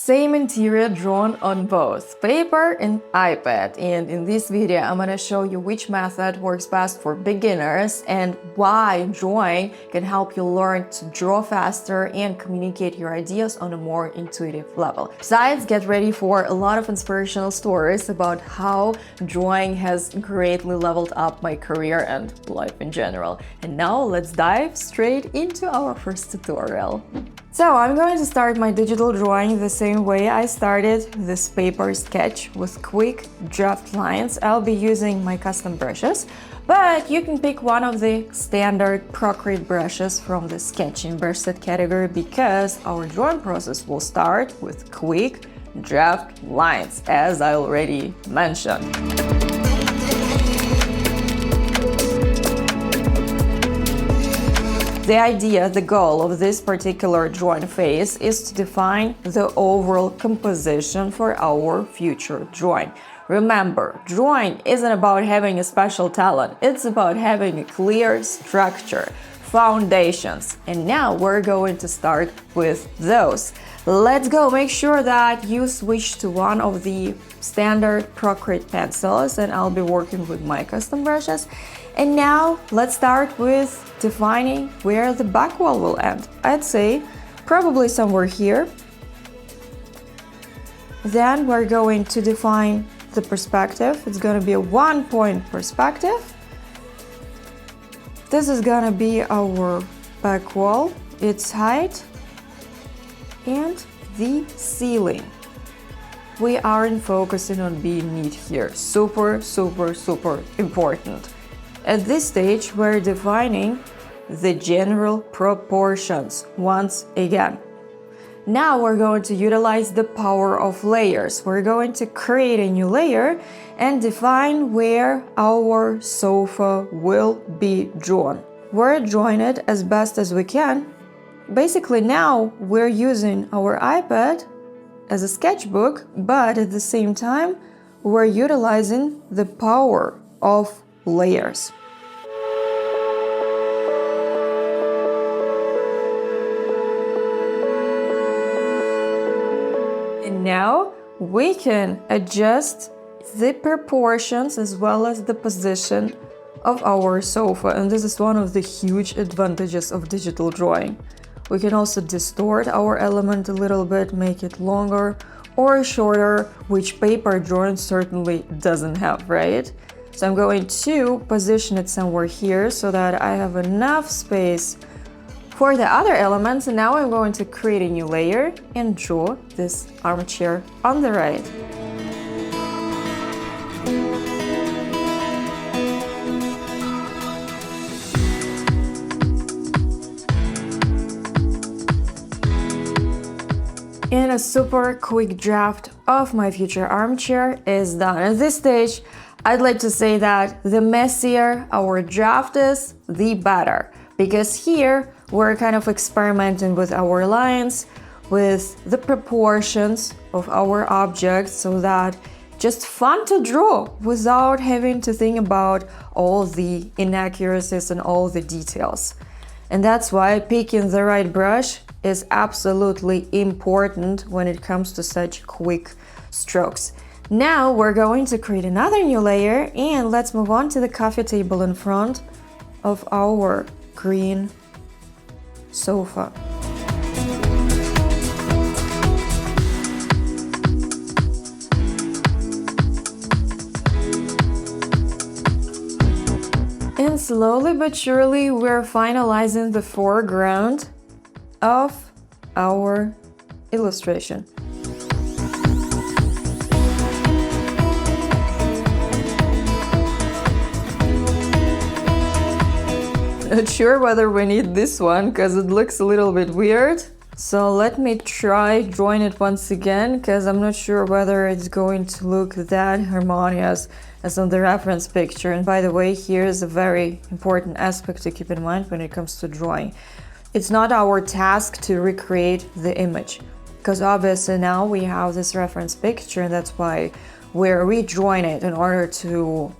Same interior drawn on both paper and iPad, and in this video I'm gonna show you which method works best for beginners and why drawing can help you learn to draw faster and communicate your ideas on a more intuitive level. Besides, get ready for a lot of inspirational stories about how drawing has greatly leveled up my career and life in general. And now let's dive straight into our first tutorial. So I'm going to start my digital drawing the same way I started this paper sketch with quick draft lines. I'll be using my custom brushes, but you can pick one of the standard Procreate brushes from the sketching brush set category because our drawing process will start with quick draft lines, as I already mentioned. The idea, the goal of this particular drawing phase is to define the overall composition for our future drawing. Remember, drawing isn't about having a special talent, it's about having a clear structure, foundations. And now we're going to start with those. Let's go. Make sure that you switch to one of the standard Procreate pencils, and I'll be working with my custom brushes. And now let's start with defining where the back wall will end. I'd say probably somewhere here. Then we're going to define the perspective. It's going to be a 1-point perspective. This is going to be our back wall, its height, and the ceiling. We aren't focusing on being neat here. Super important. At this stage, we're defining the general proportions once again. Now we're going to utilize the power of layers. We're going to create a new layer and define where our sofa will be drawn. We're drawing it as best as we can. Basically, now we're using our iPad as a sketchbook, but at the same time, we're utilizing the power of layers. And now we can adjust the proportions as well as the position of our sofa, and this is one of the huge advantages of digital drawing. We can also distort our element a little bit, make it longer or shorter, which paper drawing certainly doesn't have, right? So I'm going to position it somewhere here so that I have enough space for the other elements. And now I'm going to create a new layer and draw this armchair on the right. And a super quick draft of my future armchair is done. At this stage, I'd like to say that the messier our draft is, the better. Because here, we're kind of experimenting with our lines, with the proportions of our objects, so that just fun to draw without having to think about all the inaccuracies and all the details. And that's why picking the right brush is absolutely important when it comes to such quick strokes. Now we're going to create another new layer, and let's move on to the coffee table in front of our green sofa. And slowly but surely we're finalizing the foreground of our illustration. Not sure whether we need this one because it looks a little bit weird. So let me try drawing it once again, because I'm not sure whether it's going to look that harmonious as on the reference picture. And by the way, here's a very important aspect to keep in mind when it comes to drawing. It's not our task to recreate the image, because obviously now we have this reference picture, and that's why we're redrawing it in order to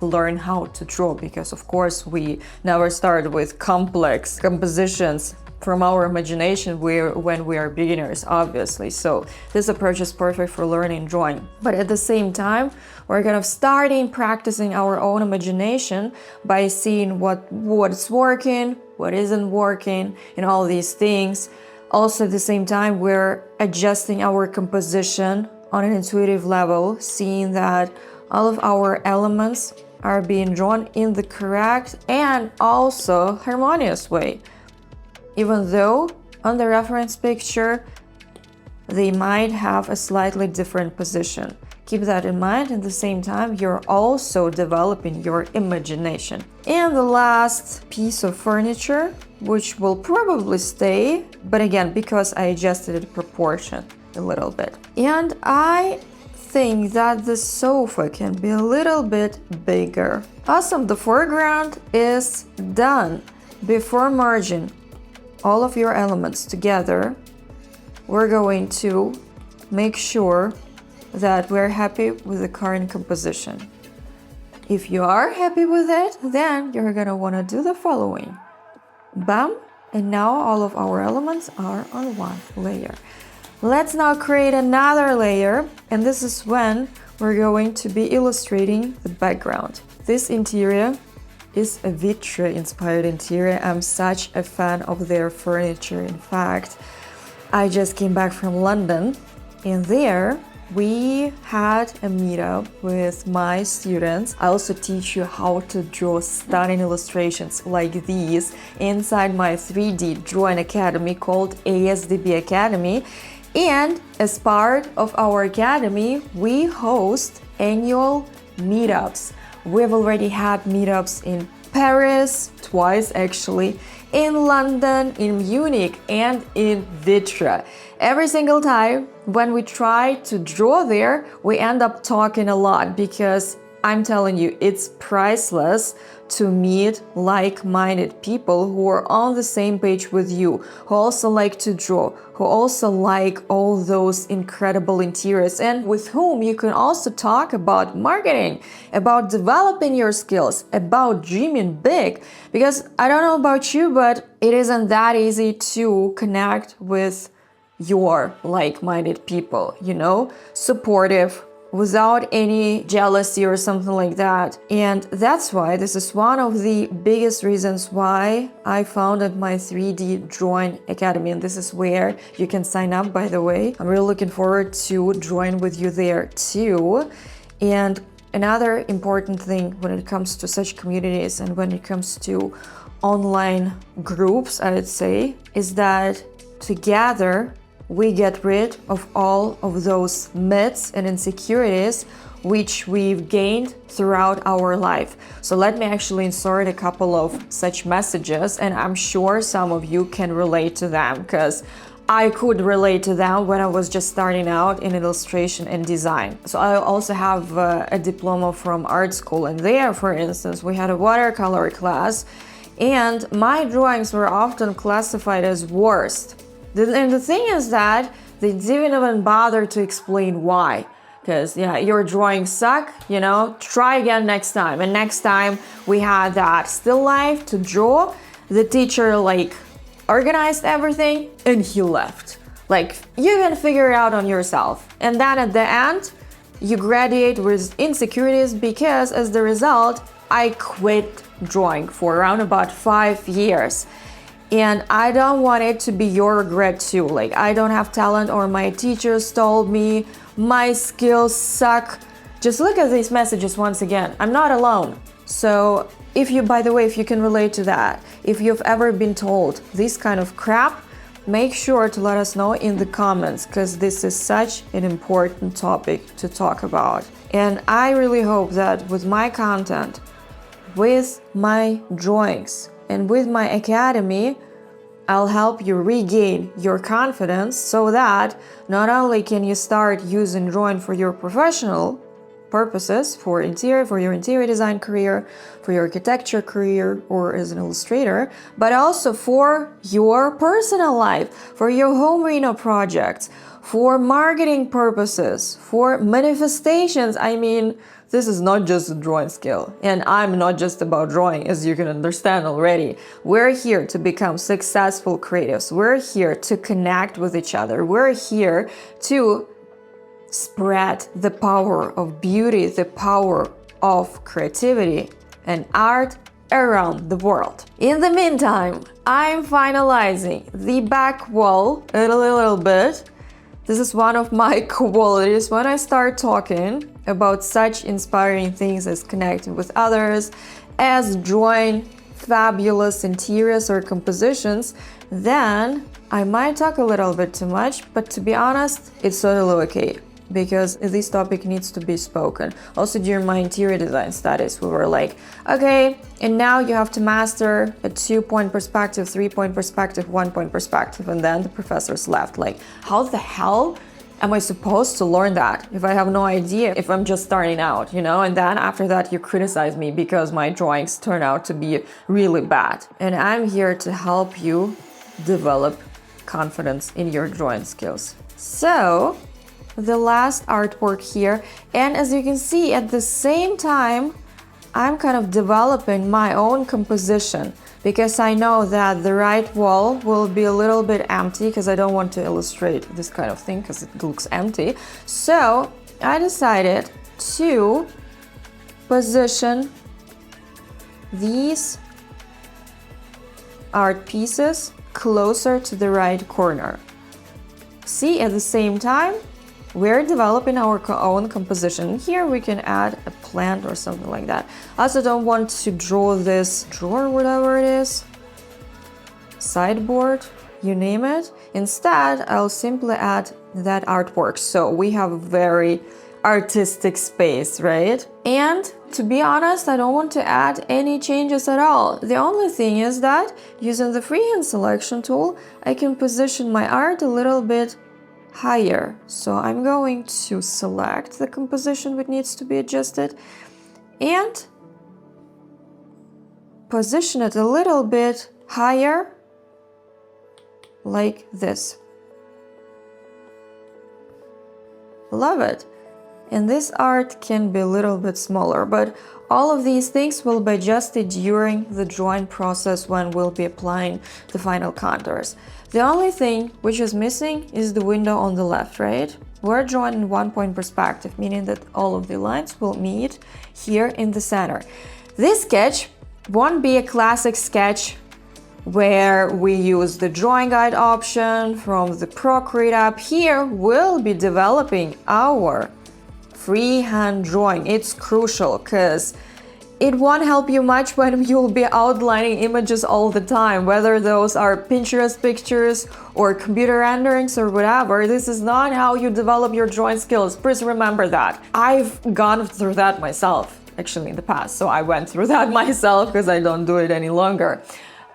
learn how to draw, because of course we never started with complex compositions from our imagination when we are beginners, obviously. So this approach is perfect for learning drawing. But at the same time, we're kind of starting practicing our own imagination by seeing what's working, what isn't working, and all these things. Also, at the same time, we're adjusting our composition on an intuitive level, seeing that all of our elements are being drawn in the correct and also harmonious way. Even though on the reference picture, they might have a slightly different position. Keep that in mind. At the same time, you're also developing your imagination. And the last piece of furniture, which will probably stay, but again, because I adjusted its proportion a little bit. And I think that the sofa can be a little bit bigger. Awesome, the foreground is done. Before merging all of your elements together, we're going to make sure that we're happy with the current composition. If you are happy with it, then you're gonna wanna do the following. Bam! And now all of our elements are on one layer. Let's now create another layer, and this is when we're going to be illustrating the background. This interior is a Vitra-inspired interior. I'm such a fan of their furniture. In fact, I just came back from London, and there we had a meetup with my students. I also teach you how to draw stunning illustrations like these inside my 3D drawing academy called ASDB Academy. And as part of our academy, we host annual meetups. We've already had meetups in Paris, twice actually, in London, in Munich, and in Vitra. Every single time when we try to draw there, we end up talking a lot because I'm telling you, it's priceless to meet like-minded people who are on the same page with you, who also like to draw, who also like all those incredible interiors, and with whom you can also talk about marketing, about developing your skills, about dreaming big. Because I don't know about you, but it isn't that easy to connect with your like-minded people, you know, supportive, without any jealousy or something like that. And that's why this is one of the biggest reasons why I founded my 3D Drawing Academy. And this is where you can sign up, by the way. I'm really looking forward to drawing with you there too. And another important thing when it comes to such communities and when it comes to online groups, I would say, is that together we get rid of all of those myths and insecurities which we've gained throughout our life. So let me actually insert a couple of such messages, and I'm sure some of you can relate to them, because I could relate to them when I was just starting out in illustration and design. So I also have a diploma from art school, and there, for instance, we had a watercolor class, and my drawings were often classified as worst. And the thing is that they didn't even bother to explain why. Because, yeah, your drawings suck, you know, try again next time. And next time we had that still life to draw. The teacher, like, organized everything and he left. Like, you can figure it out on yourself. And then at the end, you graduate with insecurities because as the result, I quit drawing for around about 5 years. And I don't want it to be your regret too. Like, I don't have talent, or my teachers told me my skills suck. Just look at these messages once again. I'm not alone. So if you, by the way, if you can relate to that, if you've ever been told this kind of crap, make sure to let us know in the comments, because this is such an important topic to talk about. And I really hope that with my content, with my drawings, and with my academy, I'll help you regain your confidence so that not only can you start using drawing for your professional purposes, for your interior design career, for your architecture career, or as an illustrator, but also for your personal life, for your home reno projects, for marketing purposes, for manifestations. I mean, this is not just a drawing skill, and I'm not just about drawing, as you can understand already. We're here to become successful creatives. We're here to connect with each other. We're here to spread the power of beauty, the power of creativity and art around the world. In the meantime, I'm finalizing the back wall a little bit. This is one of my qualities when I start talking about such inspiring things as connecting with others, as drawing fabulous interiors or compositions, then I might talk a little bit too much, but to be honest, it's totally okay, because this topic needs to be spoken. Also, during my interior design studies, we were like, okay, and now you have to master a 2-point perspective, 3-point perspective, 1-point perspective. And then the professors left, like, how the hell am I supposed to learn that if I have no idea, if I'm just starting out, you know? And then after that, you criticize me because my drawings turn out to be really bad. And I'm here to help you develop confidence in your drawing skills. So, the last artwork here, and as you can see, at the same time I'm kind of developing my own composition, because I know that the right wall will be a little bit empty, because I don't want to illustrate this kind of thing because it looks empty. So I decided to position these art pieces closer to the right corner. See, at the same time we're developing our own composition. Here we can add a plant or something like that. I also don't want to draw this drawer, whatever it is, sideboard, you name it. Instead, I'll simply add that artwork. So we have a very artistic space, right? And to be honest, I don't want to add any changes at all. The only thing is that using the freehand selection tool, I can position my art a little bit higher. So I'm going to select the composition which needs to be adjusted and position it a little bit higher, like this. Love it. And this art can be a little bit smaller, but all of these things will be adjusted during the drawing process when we'll be applying the final contours. The only thing which is missing is the window on the left, right? We're drawing in 1-point perspective, meaning that all of the lines will meet here in the center. This sketch won't be a classic sketch where we use the drawing guide option from the Procreate app. Here we'll be developing our freehand drawing. It's crucial because it won't help you much when you'll be outlining images all the time, whether those are Pinterest pictures or computer renderings or whatever. This is not how you develop your drawing skills. Please remember that. I've gone through that myself, actually, in the past. So I went through that myself because I don't do it any longer.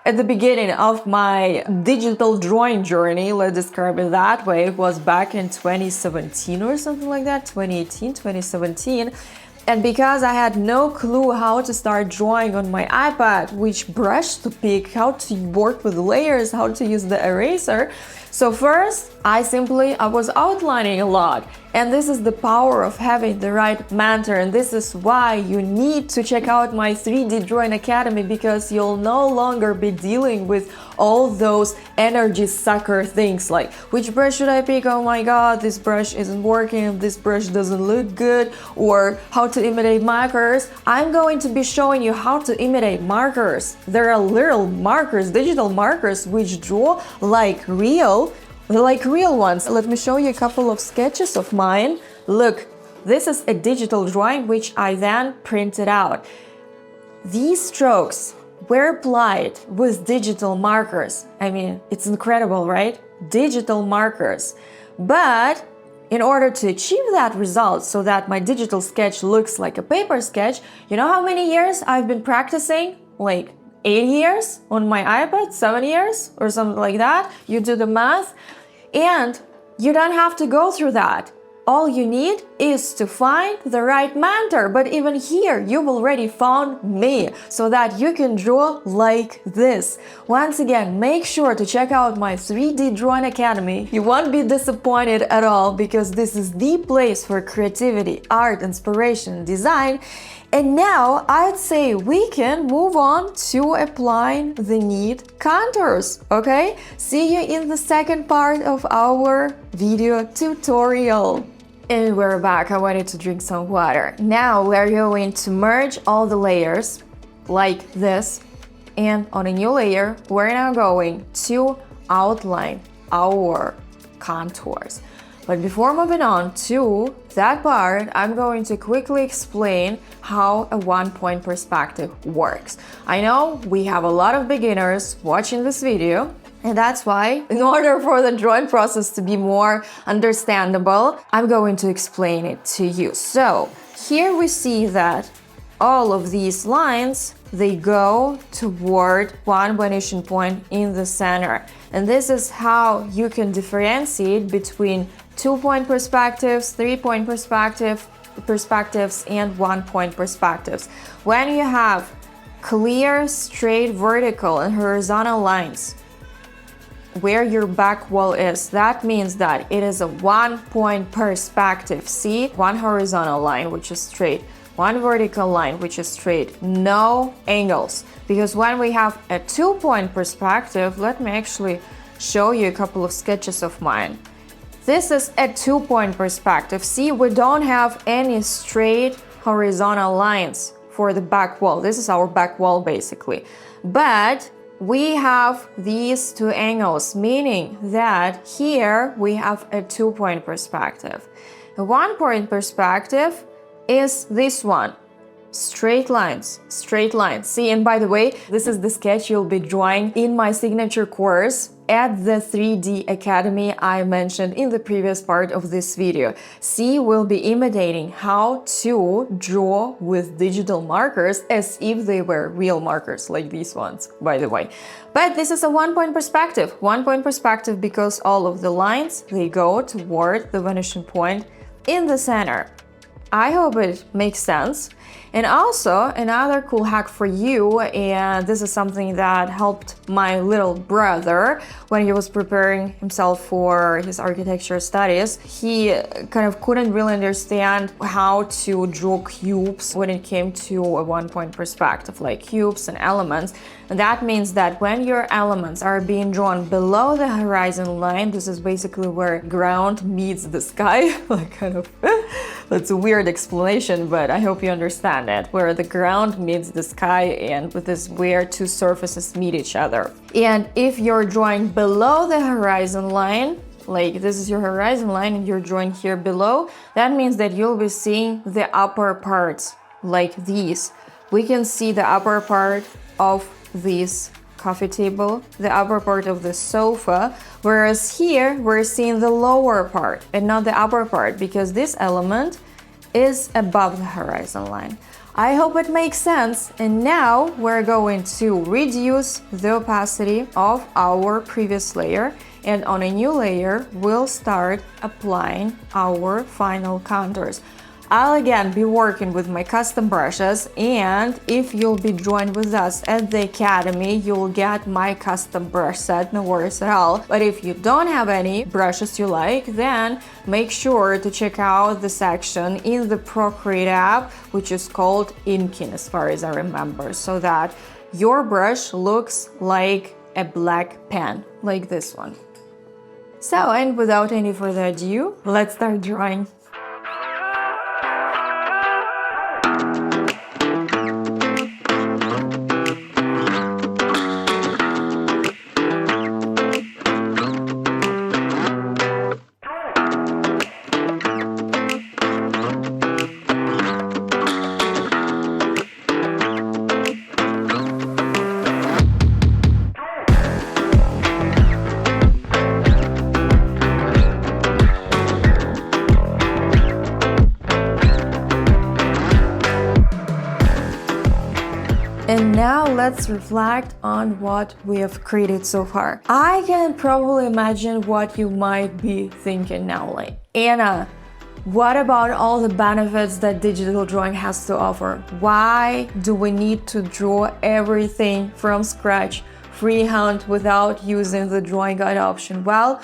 At the beginning of my digital drawing journey, let's describe it that way, it was back in 2017 or something like that, 2018, 2017. And because I had no clue how to start drawing on my iPad, which brush to pick, how to work with layers, how to use the eraser. So first, I was outlining a lot. And this is the power of having the right mentor. And this is why you need to check out my 3D Drawing Academy, because you'll no longer be dealing with all those energy sucker things like, which brush should I pick? Oh my god, this brush isn't working, this brush doesn't look good, or how to imitate markers. I'm going to be showing you how to imitate markers. There are little markers, digital markers, which draw like real ones. Let me show you a couple of sketches of mine. Look, this is a digital drawing which I then printed out. These strokes were applied with digital markers. I mean, it's incredible, right? Digital markers. But in order to achieve that result, so that my digital sketch looks like a paper sketch, you know how many years I've been practicing? Like 8 years on my iPad, 7 years or something like that. You do the math, and you don't have to go through that. All you need is to find the right mentor. But even here, you've already found me so that you can draw like this. Once again, make sure to check out my 3D Drawing Academy. You won't be disappointed at all because this is the place for creativity, art, inspiration, design. And now I'd say we can move on to applying the neat contours, okay? See you in the second part of our video tutorial. And we're back. I wanted to drink some water. Now we're going to merge all the layers like this. And on a new layer, we're now going to outline our contours. But before moving on to that part, I'm going to quickly explain how a one-point perspective works. I know we have a lot of beginners watching this video, and that's why, in order for the drawing process to be more understandable, I'm going to explain it to you. So here we see that all of these lines, they go toward one vanishing point in the center. And this is how you can differentiate between 2-point perspectives, 3-point perspectives, and 1-point perspectives. When you have clear, straight, vertical, and horizontal lines where your back wall is, that means that it is a 1-point perspective. See, one horizontal line, which is straight, one vertical line, which is straight, no angles. Because when we have a 2-point perspective, let me actually show you a couple of sketches of mine. This is a 2-point perspective. See, we don't have any straight horizontal lines for the back wall. This is our back wall basically. But we have these two angles, meaning that here we have a 2-point perspective. A 1-point perspective is this one. Straight lines, straight lines. See, and by the way, this is the sketch you'll be drawing in my signature course at the 3D Academy I mentioned in the previous part of this video. See, we'll be imitating how to draw with digital markers as if they were real markers, like these ones, by the way. But this is a 1-point perspective. 1-point perspective because all of the lines, they go toward the vanishing point in the center. I hope it makes sense. And also another cool hack for you, and this is something that helped my little brother when he was preparing himself for his architecture studies. He kind of couldn't really understand how to draw cubes when it came to a 1-point perspective, like cubes and elements. And that means that when your elements are being drawn below the horizon line, this is basically where ground meets the sky, like kind of, that's a weird explanation, but I hope you understand it, where the ground meets the sky and with this where two surfaces meet each other. And if you're drawing below the horizon line, like this is your horizon line and you're drawing here below, that means that you'll be seeing the upper parts like these. We can see the upper part of this coffee table, the upper part of the sofa, whereas here we're seeing the lower part and not the upper part because this element is above the horizon line. I hope it makes sense. And now we're going to reduce the opacity of our previous layer, and on a new layer we'll start applying our final contours. I'll again be working with my custom brushes, and if you'll be joined with us at the Academy, you'll get my custom brush set, no worries at all. But if you don't have any brushes you like, then make sure to check out the section in the Procreate app, which is called inking as far as I remember, so that your brush looks like a black pen, like this one. So, and without any further ado, let's start drawing. And now let's reflect on what we have created so far. I can probably imagine what you might be thinking now, like, Anna, what about all the benefits that digital drawing has to offer? Why do we need to draw everything from scratch, freehand, without using the drawing guide option? Well,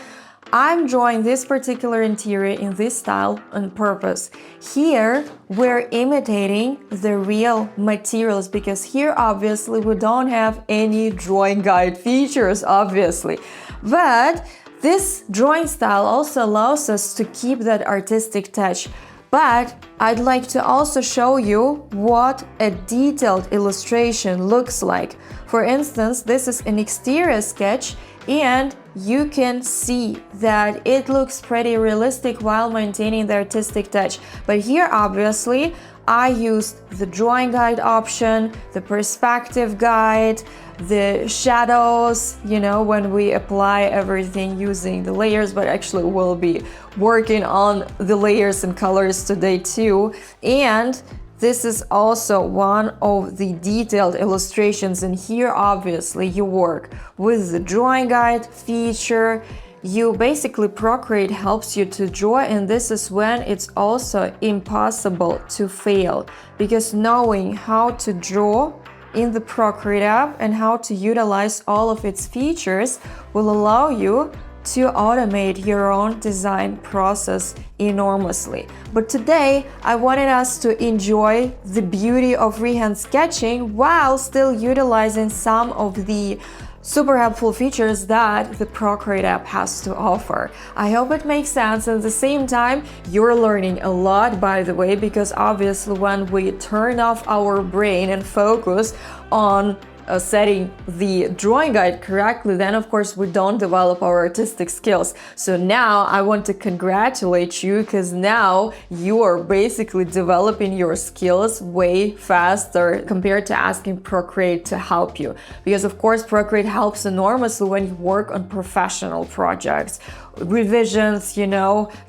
I'm drawing this particular interior in this style on purpose. Here, we're imitating the real materials because here, obviously, we don't have any drawing guide features, obviously. But this drawing style also allows us to keep that artistic touch. But I'd like to also show you what a detailed illustration looks like. For instance, this is an exterior sketch, and you can see that it looks pretty realistic while maintaining the artistic touch. But here, obviously, I used the drawing guide option, the perspective guide, the shadows, when we apply everything using the layers, but actually we'll be working on the layers and colors today too. And this is also one of the detailed illustrations, and here obviously you work with the drawing guide feature. Basically Procreate helps you to draw, and this is when it's also impossible to fail, because knowing how to draw in the Procreate app and how to utilize all of its features will allow you to automate your own design process enormously. But today, I wanted us to enjoy the beauty of freehand sketching while still utilizing some of the super helpful features that the Procreate app has to offer. I hope it makes sense. At the same time, you're learning a lot, by the way, because obviously when we turn off our brain and focus on setting the drawing guide correctly, then of course we don't develop our artistic skills. So now I want to congratulate you, because now you are basically developing your skills way faster compared to asking Procreate to help you. Because of course Procreate helps enormously when you work on professional projects, revisions,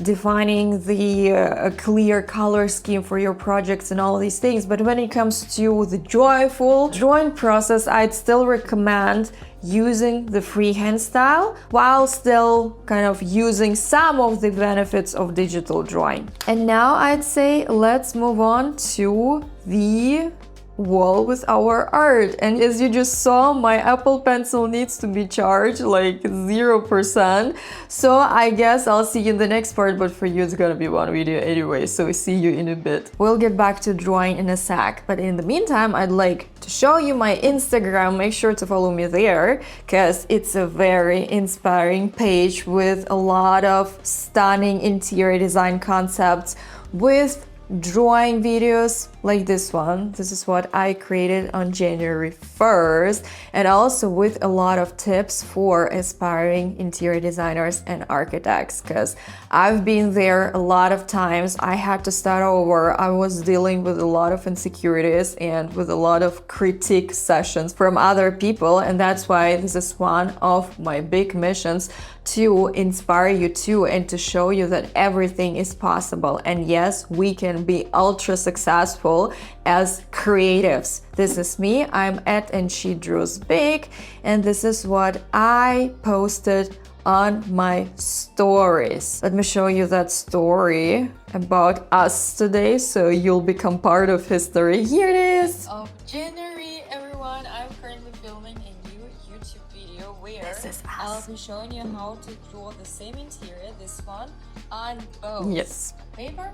defining the clear color scheme for your projects and all these things. But when it comes to the joyful drawing process, I'd still recommend using the freehand style while still kind of using some of the benefits of digital drawing. And now I'd say let's move on to the wall with our art. And as you just saw, my Apple Pencil needs to be charged like 0%. So I guess I'll see you in the next part, but for you it's gonna be one video anyway, so see you in a bit. We'll get back to drawing in a sec, but in the meantime I'd like to show you my Instagram. Make sure to follow me there, because it's a very inspiring page with a lot of stunning interior design concepts, with drawing videos like this one. This is what I created on January 1st, and also with a lot of tips for aspiring interior designers and architects, because I've been there a lot of times. I had to start over. I was dealing with a lot of insecurities and with a lot of critique sessions from other people, and that's why this is one of my big missions, to inspire you too and to show you that everything is possible. And yes, we can be ultra successful as creatives. This is me, I'm at and she draws big, and this is what I posted on my stories. Let me show you that story about us today, so you'll become part of history. Here it is. Of January, everyone. I'm currently filming a new YouTube video where I'll be showing you how to draw the same interior, this one, on both paper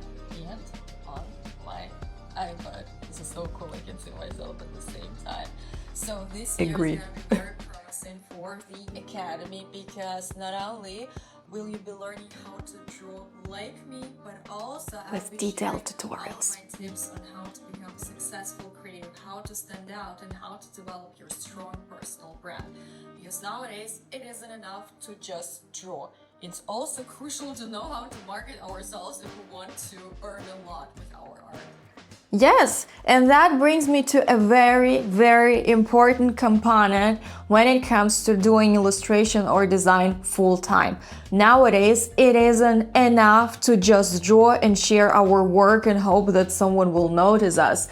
and on my iPad. This is so cool, I can see myself at the same time. So this year is going to be very promising for the Academy, because not only will you be learning how to draw like me, but also with detailed tutorials. My tips on how to become successful creative, how to stand out, and how to develop your strong personal brand. Because nowadays it isn't enough to just draw. It's also crucial to know how to market ourselves if we want to earn a lot with our art. Yes, and that brings me to a very, very important component when it comes to doing illustration or design full-time. Nowadays, it isn't enough to just draw and share our work and hope that someone will notice us.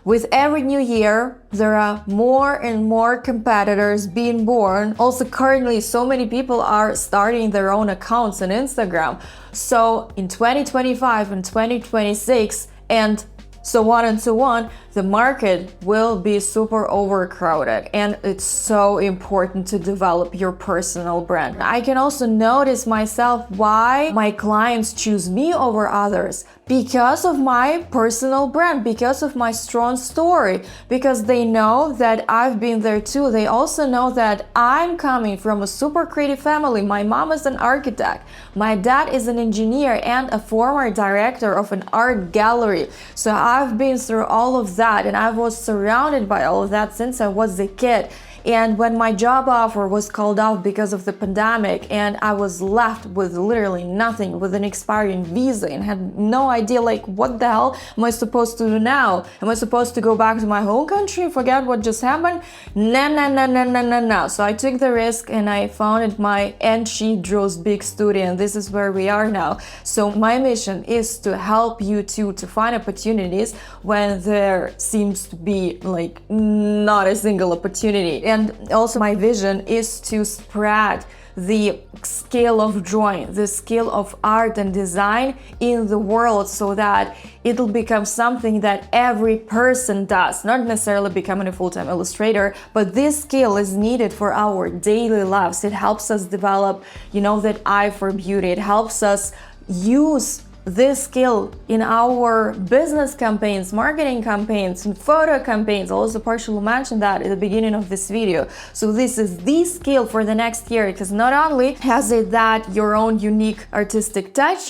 with every new year, there are more and more competitors being born. Also, currently, so many people are starting their own accounts on Instagram. So in 2025 and 2026 and so on and so on, the market will be super overcrowded, and it's so important to develop your personal brand. I can also notice myself why my clients choose me over others, because of my personal brand, because of my strong story, because they know that I've been there too. They also know that I'm coming from a super creative family. My mom is an architect, my dad is an engineer and a former director of an art gallery. So I've been through all of that, and I was surrounded by all of that since I was a kid. And when my job offer was called off because of the pandemic, and I was left with literally nothing, with an expiring visa, and had no idea, like, what the hell am I supposed to do now? Am I supposed to go back to my home country, forget what just happened? No. So I took the risk and I founded my And She Draws Big studio, and this is where we are now. So my mission is to help you to find opportunities when there seems to be like not a single opportunity. And also my vision is to spread the scale of drawing, the scale of art and design in the world, so that it'll become something that every person does, not necessarily becoming a full-time illustrator, but this skill is needed for our daily lives. It helps us develop, that eye for beauty. It helps us use this skill in our business campaigns, marketing campaigns, and photo campaigns. I also partially mentioned that at the beginning of this video. So this is the skill for the next year, because not only has it that your own unique artistic touch,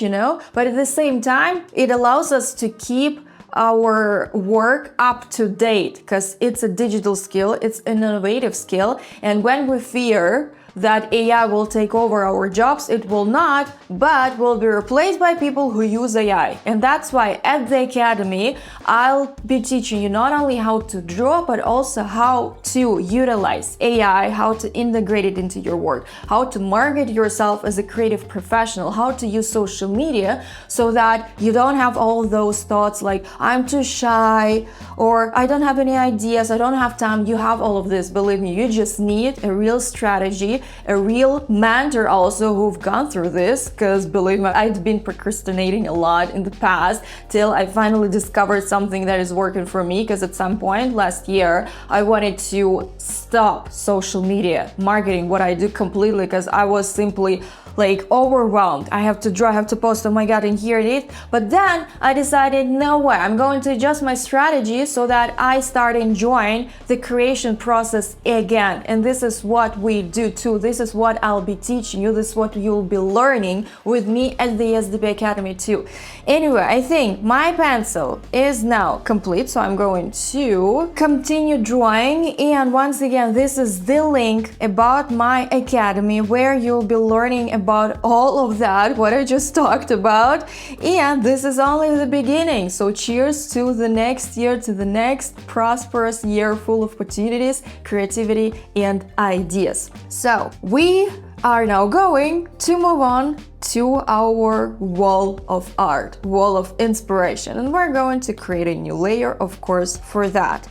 but at the same time, it allows us to keep our work up to date, because it's a digital skill, it's an innovative skill. And when we fear that AI will take over our jobs, it will not, but will be replaced by people who use AI. And that's why at the Academy, I'll be teaching you not only how to draw, but also how to utilize AI, how to integrate it into your work, how to market yourself as a creative professional, how to use social media so that you don't have all those thoughts like, I'm too shy, or I don't have any ideas, I don't have time. You have all of this, believe me. You just need a real strategy, a real mentor also who've gone through this, because believe me, I'd been procrastinating a lot in the past till I finally discovered something that is working for me. Because at some point last year, I wanted to stop social media marketing, what I do completely, because I was simply like overwhelmed. I have to draw, I have to post, oh my god, and here it is. But then I decided, no way, I'm going to adjust my strategy so that I start enjoying the creation process again. And this is what we do too. This is what I'll be teaching you. This is what you'll be learning with me at the SDP Academy too. Anyway, I think my pencil is now complete, so I'm going to continue drawing. And once again, this is the link about my academy where you'll be learning about all of that, what I just talked about. And this is only the beginning. So cheers to the next year, to the next prosperous year full of opportunities, creativity, and ideas. So we are now going to move on to our wall of art, wall of inspiration. And we're going to create a new layer, of course, for that.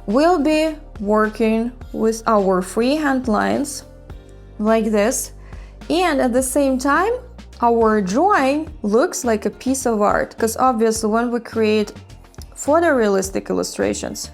We'll be working with our freehand lines like this. And at the same time, our drawing looks like a piece of art, because obviously when we create photorealistic illustrations,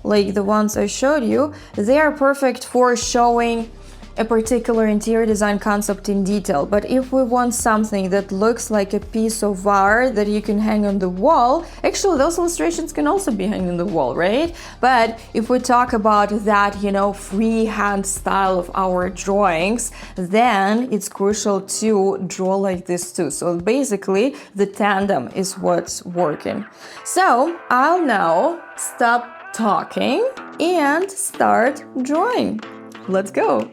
like the ones I showed you, they are perfect for showing a particular interior design concept in detail. But if we want something that looks like a piece of art that you can hang on the wall, actually those illustrations can also be hanging on the wall, right? But if we talk about that, freehand style of our drawings, then it's crucial to draw like this too. So basically the tandem is what's working. So I'll now stop talking and start drawing. Let's go.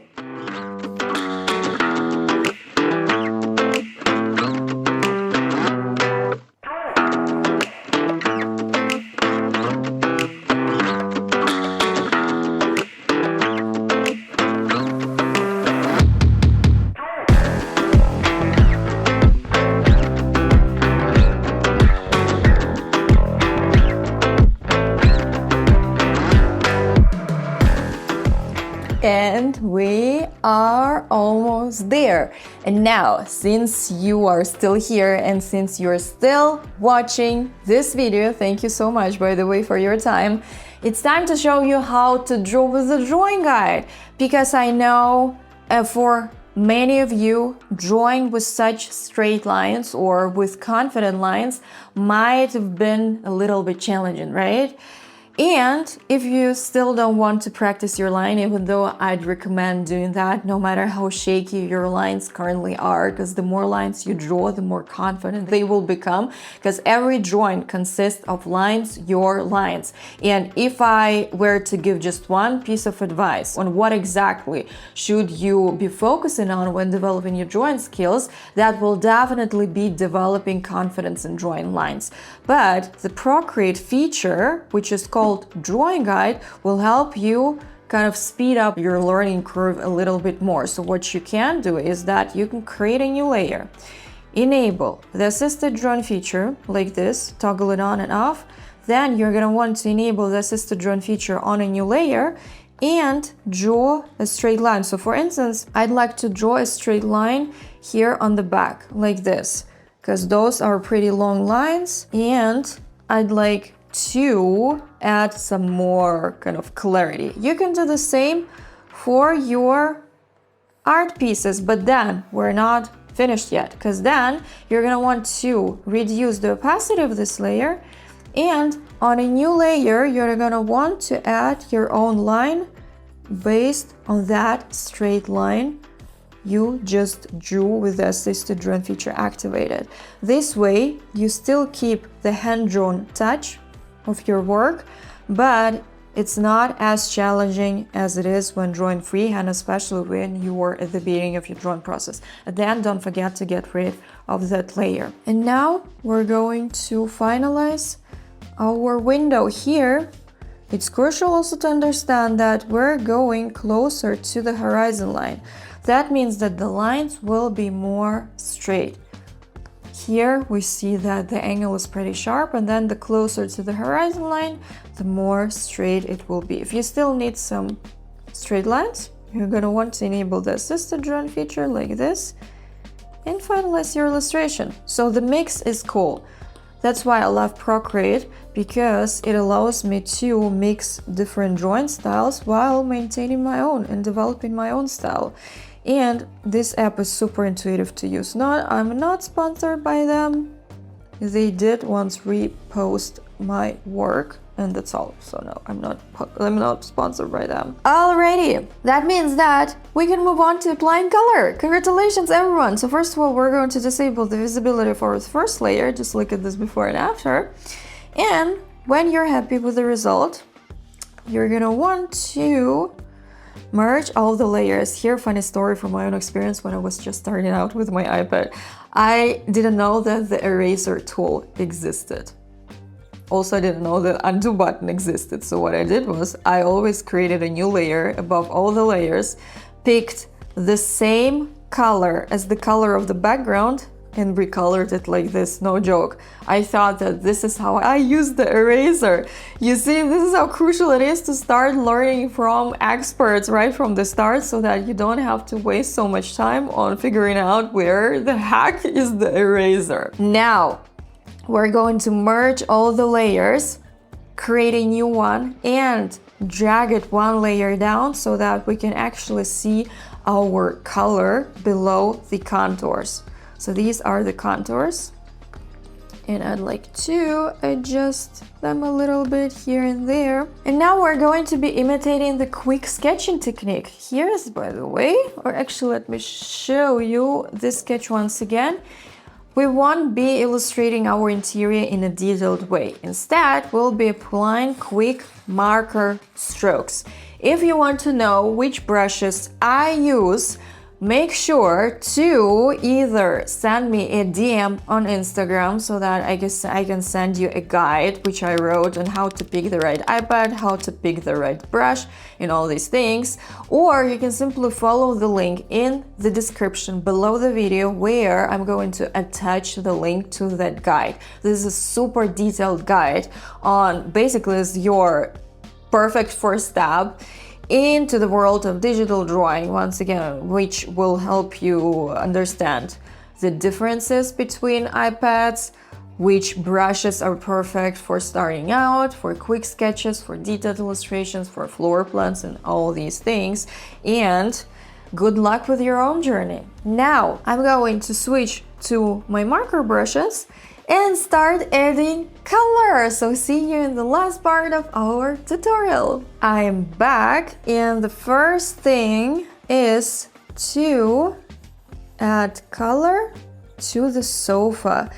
we are almost there. And now, since you are still here and since you're still watching this video, thank you so much, by the way, for your time. It's time to show you how to draw with the drawing guide, because I know for many of you, drawing with such straight lines or with confident lines might have been a little bit challenging, right? And if you still don't want to practice your line, even though I'd recommend doing that, no matter how shaky your lines currently are, because the more lines you draw, the more confident they will become, because every drawing consists of lines, your lines. And if I were to give just one piece of advice on what exactly should you be focusing on when developing your drawing skills, that will definitely be developing confidence in drawing lines. But the Procreate feature, which is called drawing guide, will help you kind of speed up your learning curve a little bit more. So what you can do is that you can create a new layer, enable the assisted drawing feature like this, toggle it on and off. Then you're going to want to enable the assisted drawing feature on a new layer and draw a straight line. So for instance, I'd like to draw a straight line here on the back like this, because those are pretty long lines, and I'd like to add some more kind of clarity. You can do the same for your art pieces, but then we're not finished yet, because then you're gonna want to reduce the opacity of this layer, and on a new layer you're gonna want to add your own line based on that straight line you just drew with the assisted drawing feature activated. This way you still keep the hand-drawn touch of your work, but it's not as challenging as it is when drawing freehand, especially when you are at the beginning of your drawing process. And then don't forget to get rid of that layer. And now we're going to finalize our window here. It's crucial also to understand that we're going closer to the horizon line. That means that the lines will be more straight. Here we see that the angle is pretty sharp, and then the closer to the horizon line, the more straight it will be. If you still need some straight lines, you're going to want to enable the assisted drawing feature like this and finalize your illustration. So the mix is cool. That's why I love Procreate, because it allows me to mix different drawing styles while maintaining my own and developing my own style. And this app is super intuitive to use. I'm not sponsored by them. They did once repost my work, and that's all. So no, I'm not sponsored by them. Alrighty, that means that we can move on to applying color. Congratulations, everyone. So first of all, we're going to disable the visibility for the first layer. Just look at this before and after. And when you're happy with the result, you're gonna want to merge all the layers. Here, funny story from my own experience when I was just starting out with my iPad. I didn't know that the eraser tool existed. Also, I didn't know that undo button existed. So what I did was I always created a new layer above all the layers, picked the same color as the color of the background, and recolored it like this, no joke. I thought that this is how I use the eraser. You see, this is how crucial it is to start learning from experts right from the start, so that you don't have to waste so much time on figuring out where the heck is the eraser. Now, we're going to merge all the layers, create a new one, and drag it one layer down so that we can actually see our color below the contours. So these are the contours, and I'd like to adjust them a little bit here and there. And now we're going to be imitating the quick sketching technique. Here's, by the way, or actually let me show you this sketch once again. We won't be illustrating our interior in a detailed way. Instead, we'll be applying quick marker strokes. If you want to know which brushes I use, make sure to either send me a DM on Instagram so that I can send you a guide which I wrote on how to pick the right iPad, how to pick the right brush, and all these things. Or you can simply follow the link in the description below the video, where I'm going to attach the link to that guide. This is a super detailed guide on basically your perfect first step into the world of digital drawing once again, which will help you understand the differences between iPads, which brushes are perfect for starting out, for quick sketches, for detailed illustrations, for floor plans, and all these things. And good luck with your own journey. Now, I'm going to switch to my marker brushes and start adding color. So see you in the last part of our tutorial. I am back, and the first thing is to add color to the sofa.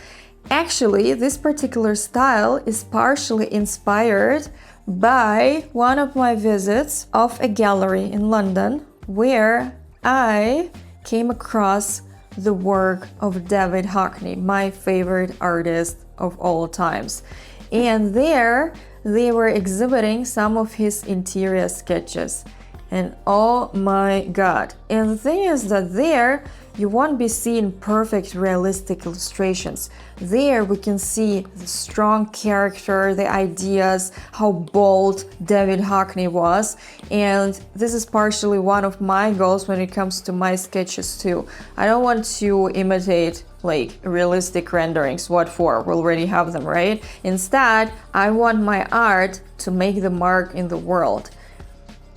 Actually, this particular style is partially inspired by one of my visits of a gallery in London where I came across the work of David Hockney, my favorite artist of all times. And there they were exhibiting some of his interior sketches. And oh my god. And the thing is that there you won't be seeing perfect realistic illustrations. There we can see the strong character, the ideas, how bold David Hockney was. And this is partially one of my goals when it comes to my sketches too. I don't want to imitate like realistic renderings. What for? We already have them, right? Instead, I want my art to make the mark in the world.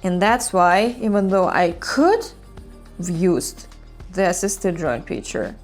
And that's why, even though I could have used the assisted drawing feature,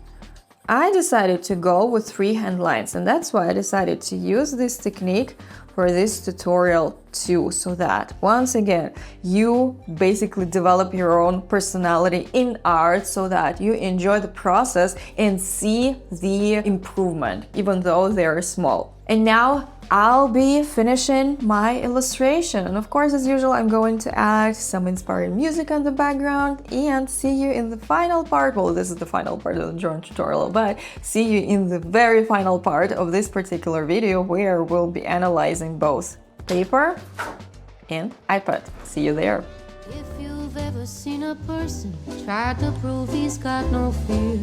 I decided to go with freehand lines, and that's why I decided to use this technique for this tutorial too, so that once again you basically develop your own personality in art, so that you enjoy the process and see the improvement even though they're small. And now I'll be finishing my illustration, and of course, as usual, I'm going to add some inspiring music on the background and see you in the final part. Well, this is the final part of the drawing tutorial, but see you in the very final part of this particular video where we'll be analyzing both paper and iPad. See you there. If you've ever seen a person try to prove he's got no fear,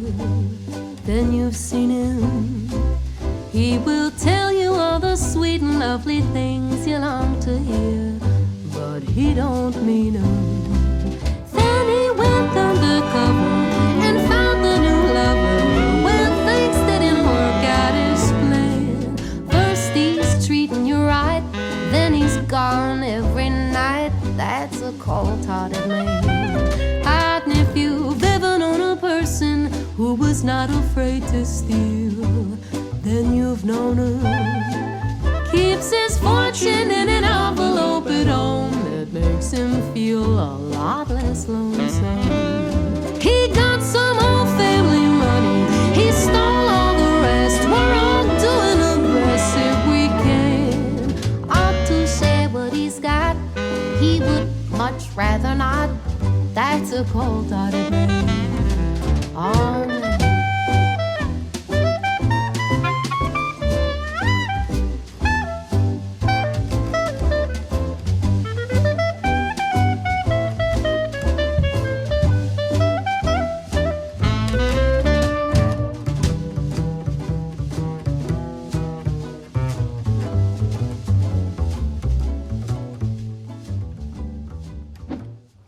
then you've seen him. He will tell you all the sweet and lovely things you long to hear, but he don't mean them. Then he went undercover and found the new lover when things didn't work out his plan. First he's treating you right, then he's gone every night. That's a cold-hearted man. And if you've ever known a person who was not afraid to steal, then you've known him. Keeps his fortune in an envelope at home that makes him feel a lot less lonesome. He got some old family money, he stole all the rest. We're all doing the best if we can. Ought to share what he's got, he would much rather not. That's a cold-hearted man. Oh, man.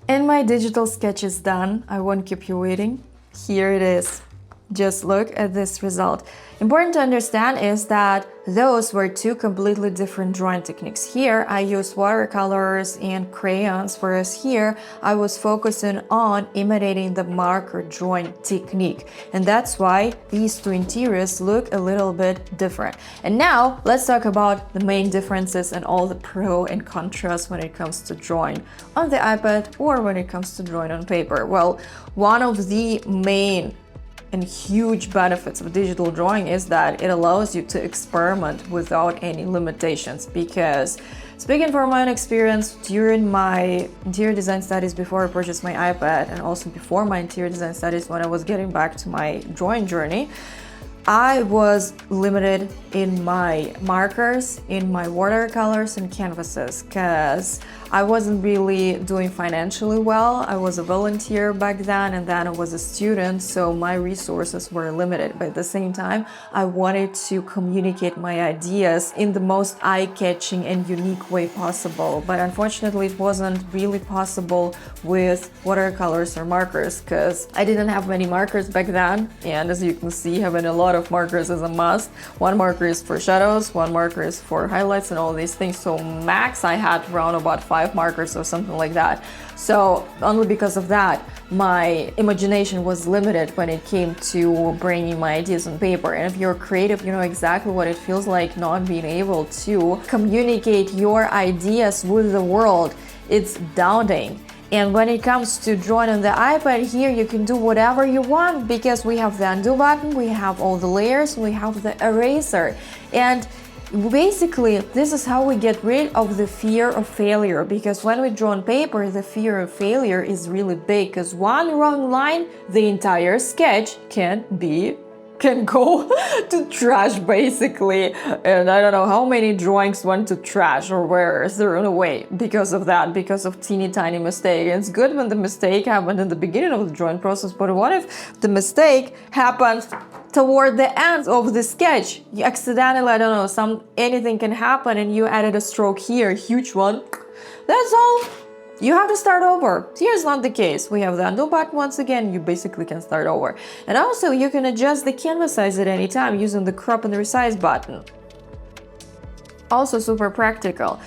And my digital sketch is done. I won't keep you waiting. Here it is. Just look at this result. Important to understand is that those were two completely different drawing techniques. Here I used watercolors and crayons, whereas here I was focusing on imitating the marker drawing technique. And that's why these two interiors look a little bit different. And now let's talk about the main differences and all the pro and contras when it comes to drawing on the iPad or when it comes to drawing on paper. Well, one of the main and huge benefits of digital drawing is that it allows you to experiment without any limitations, because speaking from my own experience during my interior design studies before I purchased my iPad, and also before my interior design studies when I was getting back to my drawing journey, I was limited in my markers, in my watercolors and canvases, because I wasn't really doing financially well. I was a volunteer back then, and then I was a student, so my resources were limited. But at the same time, I wanted to communicate my ideas in the most eye-catching and unique way possible. But unfortunately, it wasn't really possible with watercolors or markers, because I didn't have many markers back then. And as you can see, having a lot of markers is a must. One marker is for shadows, one marker is for highlights and all these things. So max I had around about 5 markers or something like that. So only because of that, my imagination was limited when it came to bringing my ideas on paper. And if you're creative, you know exactly what it feels like not being able to communicate your ideas with the world. It's daunting. And when it comes to drawing on the iPad, here you can do whatever you want, because we have the undo button, we have all the layers, we have the eraser. And basically, this is how we get rid of the fear of failure, because when we draw on paper, the fear of failure is really big, because one wrong line, the entire sketch can go to trash, basically. And I don't know how many drawings went to trash or were thrown away because of that, because of teeny tiny mistake. And it's good when the mistake happened in the beginning of the drawing process, but what if the mistake happened toward the end of the sketch? You accidentally, I don't know, anything can happen and you added a stroke here, huge one. That's all. You have to start over. Here's not the case. We have the undo button once again, you basically can start over. And also you can adjust the canvas size at any time using the crop and resize button. Also super practical.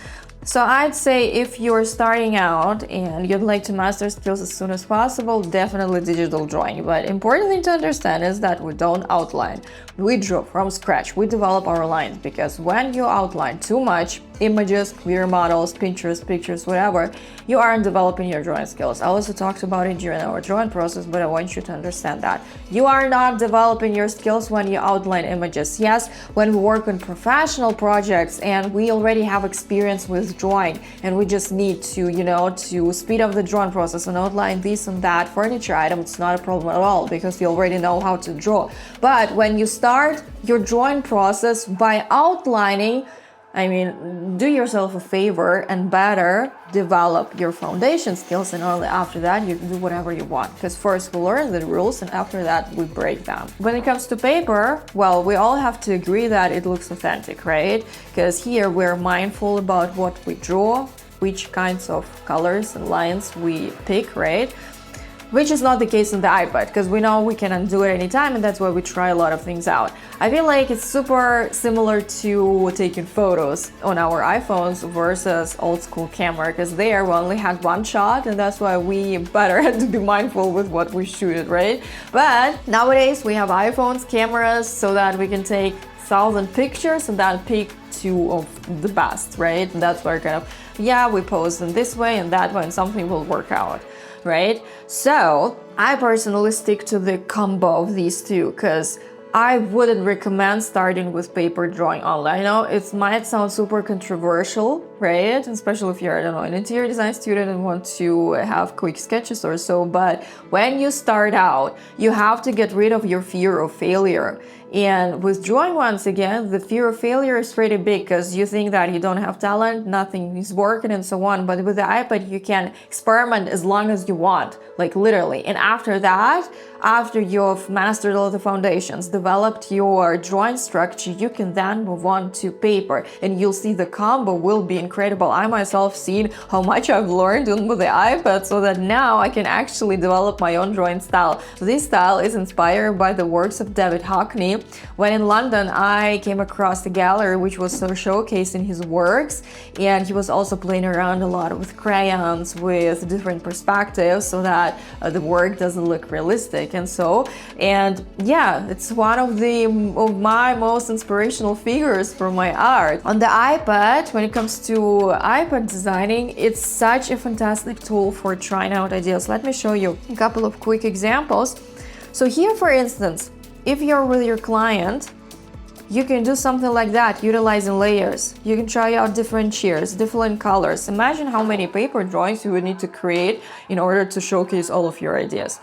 So I'd say if you're starting out and you'd like to master skills as soon as possible, definitely digital drawing. But important thing to understand is that we don't outline. We draw from scratch. We develop our lines, because when you outline too much, images, clear models, pictures, whatever, you aren't developing your drawing skills. I also talked about it during our drawing process, but I want you to understand that. You are not developing your skills when you outline images. Yes, when we work on professional projects and we already have experience with drawing and we just need to, to speed up the drawing process and outline this and that furniture item, it's not a problem at all, because you already know how to draw. But when you start your drawing process by outlining, do yourself a favor and better develop your foundation skills, and only after that you can do whatever you want. Because first we learn the rules and after that we break them. When it comes to paper, well, we all have to agree that it looks authentic, right? Because here we're mindful about what we draw, which kinds of colors and lines we pick, right? Which is not the case on the iPad, because we know we can undo it anytime, and that's why we try a lot of things out. I feel like it's super similar to taking photos on our iPhones versus old school camera, because there we only had one shot, and that's why we better had to be mindful with what we shoot, right? But nowadays we have iPhones, cameras, so that we can take 1,000 pictures and then pick 2 of the best, right? And that's where we pose in this way and that way, and something will work out. Right? So I personally stick to the combo of these two, because I wouldn't recommend starting with paper drawing only. I know it might sound super controversial, right? Especially if you're, an interior design student and want to have quick sketches or so. But when you start out, you have to get rid of your fear of failure. And with drawing, once again, the fear of failure is pretty big, because you think that you don't have talent, nothing is working and so on. But with the iPad, you can experiment as long as you want, like literally. And after that, after you've mastered all the foundations, developed your drawing structure, you can then move on to paper, and you'll see the combo will be incredible. I myself seen how much I've learned with the iPad, so that now I can actually develop my own drawing style. This style is inspired by the works of David Hockney. When in London, I came across a gallery which was showcasing his works, and he was also playing around a lot with crayons, with different perspectives, so that the work doesn't look realistic. And yeah, it's one of my most inspirational figures for my art. On the iPad, when it comes to iPad designing, it's such a fantastic tool for trying out ideas. Let me show you a couple of quick examples. So here, for instance, if you're with your client, you can do something like that, utilizing layers. You can try out different chairs, different colors. Imagine how many paper drawings you would need to create in order to showcase all of your ideas.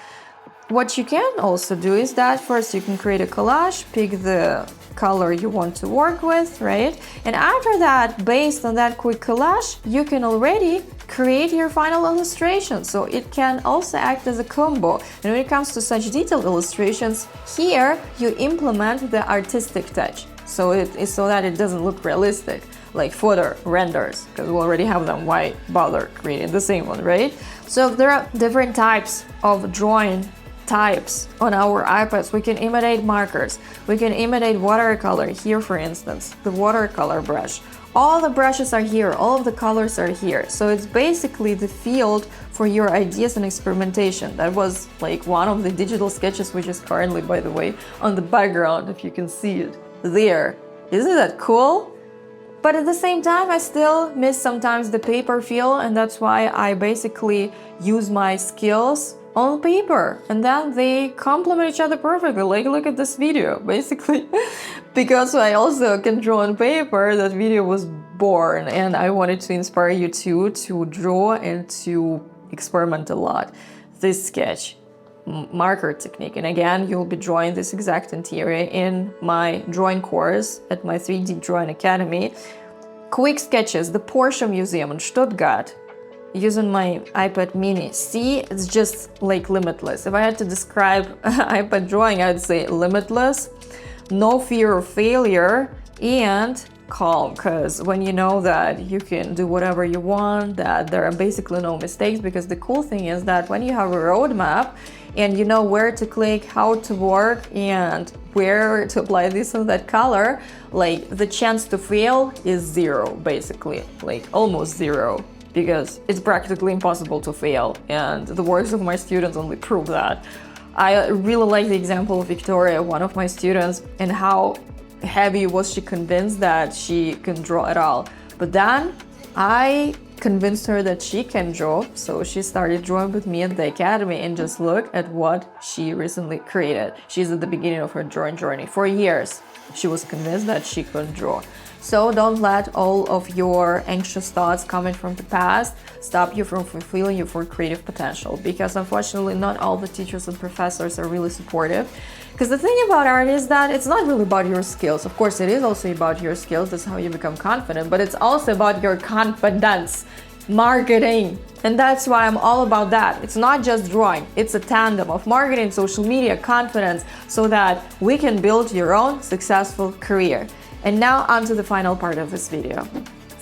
what you can also do is that first you can create a collage, pick the color you want to work with, right? And after that, based on that quick collage, you can already create your final illustration. So it can also act as a combo. And when it comes to such detailed illustrations, here you implement the artistic touch. So that it doesn't look realistic, like photo renders, because we already have them. Why bother creating the same one, right? So there are different types of drawing types on our iPads. We can imitate markers, we can imitate watercolor. Here, for instance, the watercolor brush. All the brushes are here, all of the colors are here. So it's basically the field for your ideas and experimentation. That was like one of the digital sketches, which is currently, by the way, on the background, if you can see it there. Isn't that cool? But at the same time, I still miss sometimes the paper feel, and that's why I basically use my skills on paper, and then they complement each other perfectly. Like, look at this video, basically. Because I also can draw on paper, that video was born, and I wanted to inspire you too to draw and to experiment a lot. This sketch, marker technique, and again, you'll be drawing this exact interior in my drawing course at my 3D Drawing Academy. Quick sketches, the Porsche Museum in Stuttgart, using my iPad mini. See, it's just like limitless. If I had to describe iPad drawing, I'd say limitless, no fear of failure, and calm, because when you know that you can do whatever you want, that there are basically no mistakes, because the cool thing is that when you have a roadmap and you know where to click, how to work, and where to apply this or that color, like the chance to fail is zero, basically, like almost zero, because it's practically impossible to fail, and the works of my students only prove that. I really like the example of Victoria, one of my students, and how heavy was she convinced that she can draw at all. But then I convinced her that she can draw, so she started drawing with me at the academy, and just look at what she recently created. She's at the beginning of her drawing journey. For years, she was convinced that she could draw. So don't let all of your anxious thoughts coming from the past stop you from fulfilling your full creative potential, because unfortunately not all the teachers and professors are really supportive. Because the thing about art is that it's not really about your skills. Of course, it is also about your skills, that's how you become confident, but it's also about your confidence, marketing. And that's why I'm all about that. It's not just drawing, it's a tandem of marketing, social media, confidence, so that we can build your own successful career. And now onto the final part of this video.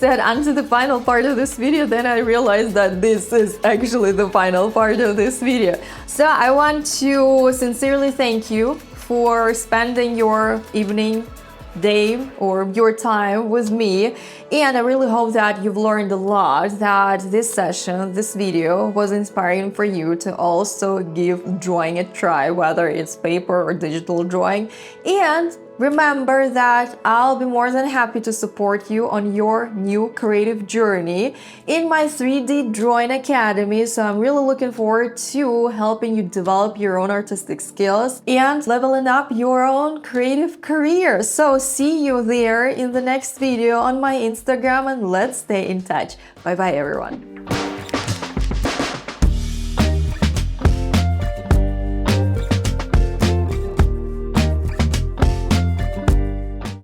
Onto the final part of this video, then I realized that this is actually the final part of this video. So I want to sincerely thank you for spending your evening, day, or your time with me, and I really hope that you've learned a lot, that this session, this video was inspiring for you to also give drawing a try, whether it's paper or digital drawing. And remember that I'll be more than happy to support you on your new creative journey in my 3D Drawing Academy. So I'm really looking forward to helping you develop your own artistic skills and leveling up your own creative career. So see you there in the next video on my Instagram, and let's stay in touch. Bye bye, everyone.